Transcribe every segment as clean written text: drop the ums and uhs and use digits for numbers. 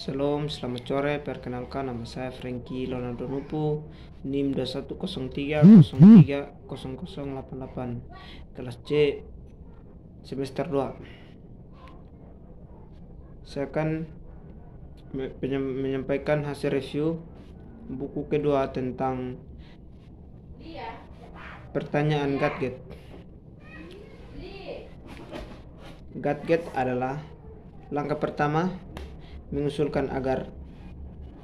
Shalom, selamat sore. Perkenalkan, nama saya Frankie Leonardo Nupu, NIM 2103030088, kelas C, semester 2. Saya akan menyampaikan hasil review buku kedua tentang pertanyaan Gatgate. Gatgate adalah langkah pertama mengusulkan agar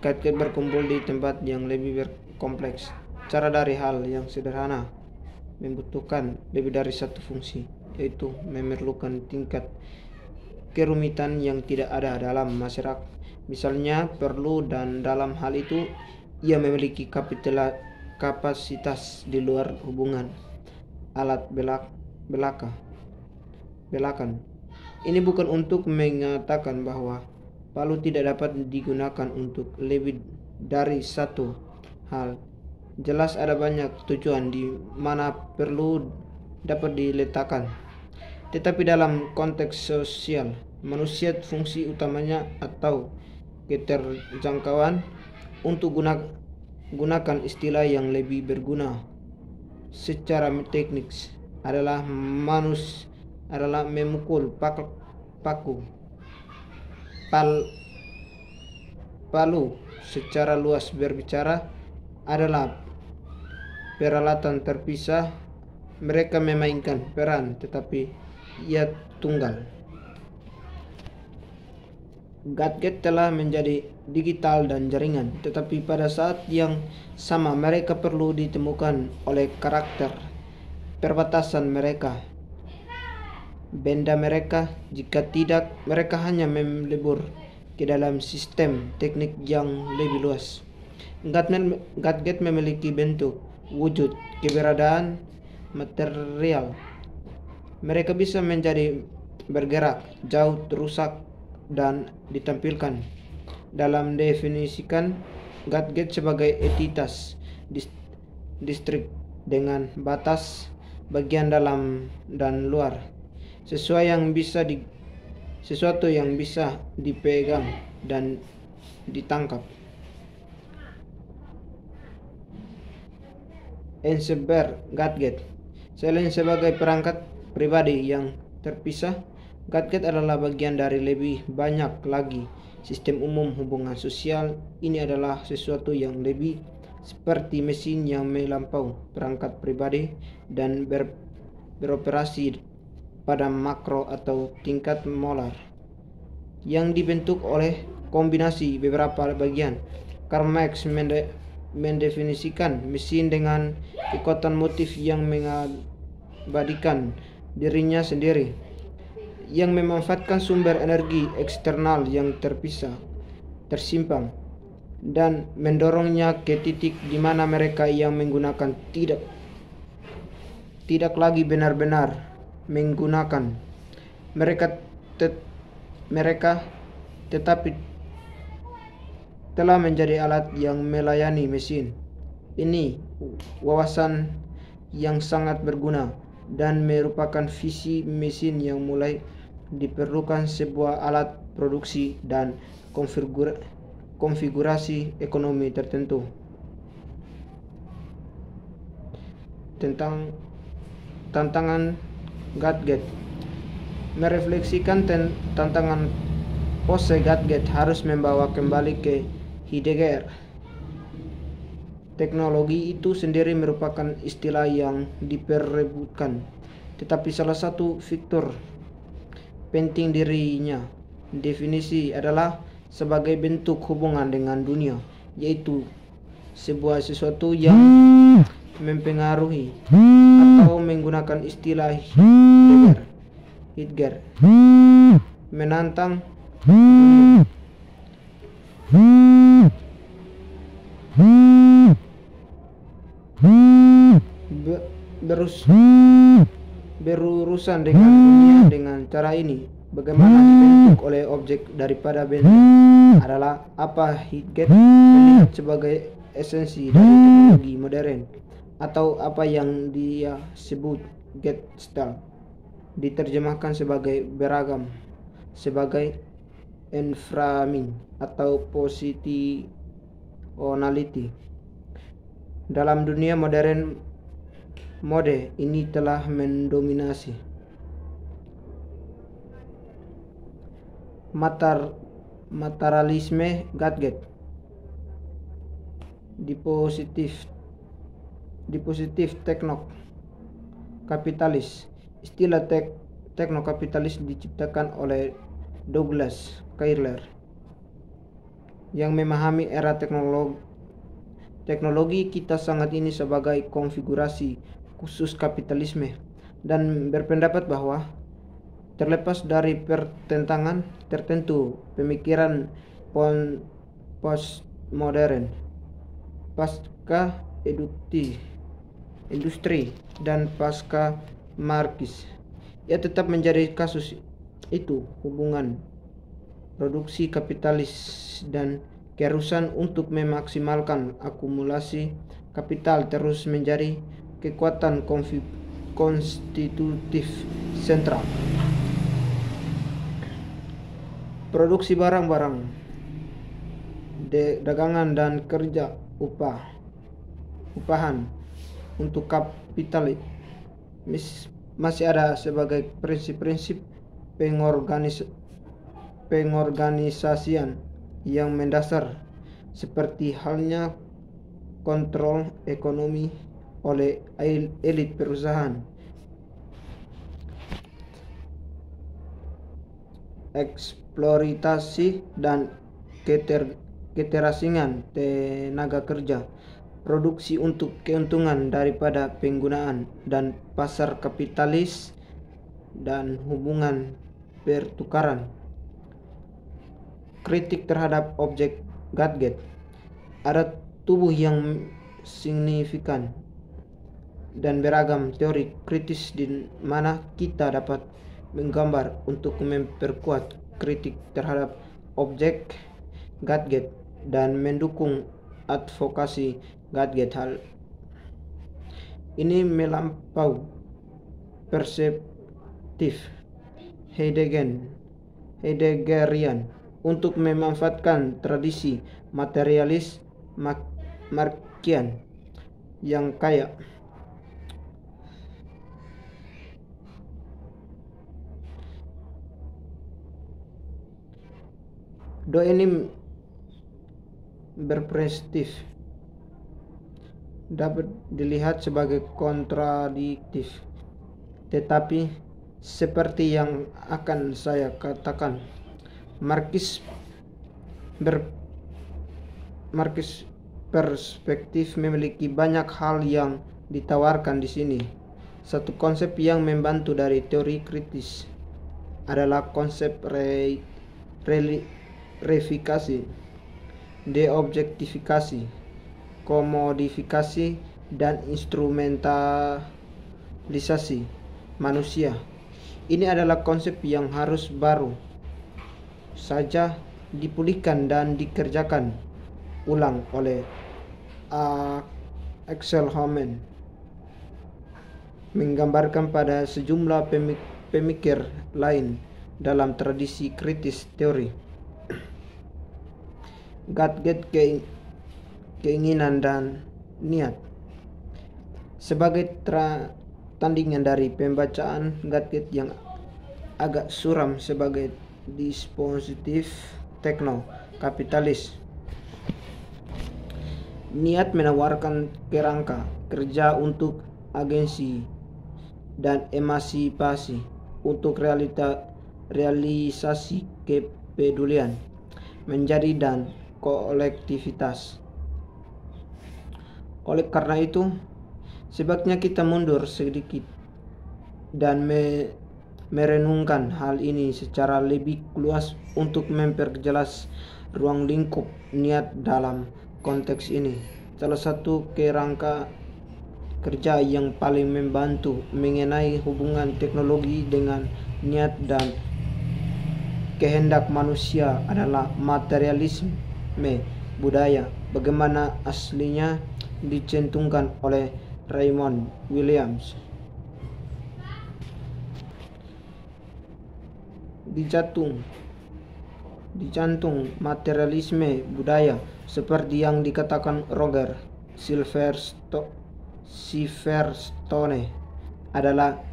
Gatgate berkumpul di tempat yang lebih kompleks. Cara dari hal yang sederhana membutuhkan lebih dari satu fungsi, yaitu memerlukan tingkat kerumitan yang tidak ada dalam masyarakat. Misalnya perlu, dan dalam hal itu ia memiliki kapasitas di luar hubungan alat belakan. Ini bukan untuk mengatakan bahwa palu tidak dapat digunakan untuk lebih dari satu hal. Jelas ada banyak tujuan di mana perlu dapat diletakkan. Tetapi dalam konteks sosial manusia, fungsi utamanya atau keterjangkauan, untuk gunakan istilah yang lebih berguna secara teknis, adalah memukul palu. Secara luas berbicara adalah peralatan terpisah. Mereka memainkan peran, tetapi ia tunggal. Gatgate telah menjadi digital dan jaringan, tetapi pada saat yang sama mereka perlu ditemukan oleh karakter perbatasan mereka, benda mereka. Jika tidak, mereka hanya melebur ke dalam sistem teknik yang lebih luas. Gatgate memiliki bentuk, wujud, keberadaan material. Mereka bisa menjadi bergerak, jauh, rusak, dan ditampilkan. Dalam definisikan Gatgate sebagai entitas distrik dengan batas bagian dalam dan luar, sesuatu yang bisa dipegang dan ditangkap. Ensemble Gatgate. Selain sebagai perangkat pribadi yang terpisah, Gatgate adalah bagian dari lebih banyak lagi sistem umum hubungan sosial. Ini adalah sesuatu yang lebih seperti mesin yang melampaui perangkat pribadi dan beroperasi pada makro atau tingkat molar, yang dibentuk oleh kombinasi beberapa bagian. Karl Marx mendefinisikan mesin dengan kekuatan motif yang mengabadikan dirinya sendiri, yang memanfaatkan sumber energi eksternal yang tersimpan, dan mendorongnya ke titik di mana mereka yang menggunakan tidak lagi benar-benar menggunakan mereka, tetapi telah menjadi alat yang melayani mesin. Ini wawasan yang sangat berguna dan merupakan visi mesin yang mulai diperlukan sebuah alat produksi dan konfigurasi ekonomi tertentu. Tentang tantangan Gatgate. Merefleksikan tantangan pose Gatgate harus membawa kembali ke Heidegger. Teknologi itu sendiri merupakan istilah yang diperebutkan, tetapi salah satu fitur penting dirinya definisi adalah sebagai bentuk hubungan dengan dunia, yaitu sesuatu yang mempengaruhi, atau menggunakan istilah Heidegger, menantang dunia. Berurusan dengan dunia dengan cara ini, bagaimana dibentuk oleh objek daripada benda, adalah apa Heidegger melihat sebagai esensi dari teknologi modern, atau apa yang dia sebut Gestalt, diterjemahkan sebagai beragam, sebagai enframing atau positionality. Dalam dunia modern, mode ini telah mendominasi. Materialisme gadget, dispositif tekno-kapitalis. Istilah tekno-kapitalis diciptakan oleh Douglas Kailer yang memahami era teknologi kita sangat ini sebagai konfigurasi khusus kapitalisme dan berpendapat bahwa terlepas dari pertentangan tertentu, pemikiran postmodern, pasca industri, dan pasca Marxis, ia tetap menjadi kasus itu hubungan produksi kapitalis dan keharusan untuk memaksimalkan akumulasi kapital terus menjadi kekuatan konstitutif sentral. Produksi barang-barang, dagangan dan kerja upahan untuk kapitalis masih ada sebagai prinsip-prinsip pengorganisasian yang mendasar, seperti halnya kontrol ekonomi oleh elit perusahaan, eksploitasi dan keterasingan tenaga kerja, produksi untuk keuntungan daripada penggunaan dan pasar kapitalis, dan hubungan pertukaran. Kritik terhadap objek gadget. Ada tubuh yang signifikan dan beragam teori kritis di mana kita dapat menggambar untuk memperkuat kritik terhadap objek gadget dan mendukung advokasi gadget. Hal ini melampaui perseptif Heideggerian untuk memanfaatkan tradisi materialis Marxian yang kaya. Ini berperspektif dapat dilihat sebagai kontradiktif, tetapi seperti yang akan saya katakan, Marxis perspektif memiliki banyak hal yang ditawarkan di sini. Satu konsep yang membantu dari teori kritis adalah konsep reifikasi, deobjektifikasi, komodifikasi, dan instrumentalisasi manusia. Ini adalah konsep yang harus baru saja dipulihkan dan dikerjakan ulang oleh Axel Hoffman, menggambarkan pada sejumlah pemikir lain dalam tradisi kritis teori gadget, keinginan dan niat. Sebagai tandingan dari pembacaan gadget yang agak suram sebagai dispositif tekno kapitalis, niat menawarkan kerangka kerja untuk agensi dan emansipasi untuk realisasi kepedulian menjadi dan kolektivitas. Oleh karena itu, sebaiknya kita mundur sedikit dan merenungkan hal ini secara lebih luas untuk memperjelas ruang lingkup niat dalam konteks ini. Salah satu kerangka kerja yang paling membantu mengenai hubungan teknologi dengan niat dan kehendak manusia adalah materialisme budaya, bagaimana aslinya dicantumkan oleh Raymond Williams. dicantum materialisme budaya seperti yang dikatakan Roger Silverstone adalah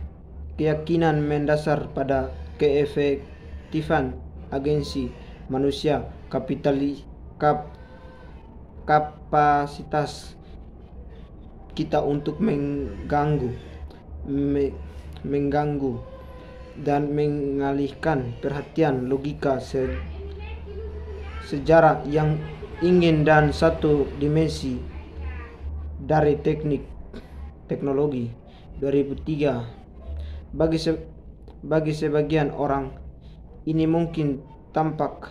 keyakinan mendasar pada keefektifan agensi manusia, kapasitas kita untuk mengganggu dan mengalihkan perhatian logika sejarah yang ingin dan satu dimensi dari teknologi 2003. Bagi sebagian orang ini mungkin tampak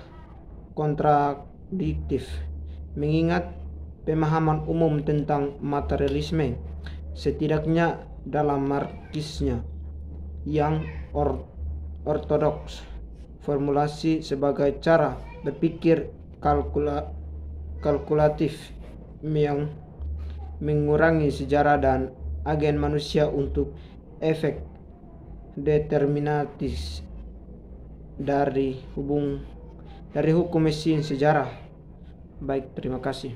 kontradiktif, mengingat pemahaman umum tentang materialisme, setidaknya dalam marxisnya yang ortodoks, formulasi sebagai cara berpikir kalkulatif yang mengurangi sejarah dan agen manusia untuk efek determinatis dari hukum mesin sejarah. Baik, terima kasih.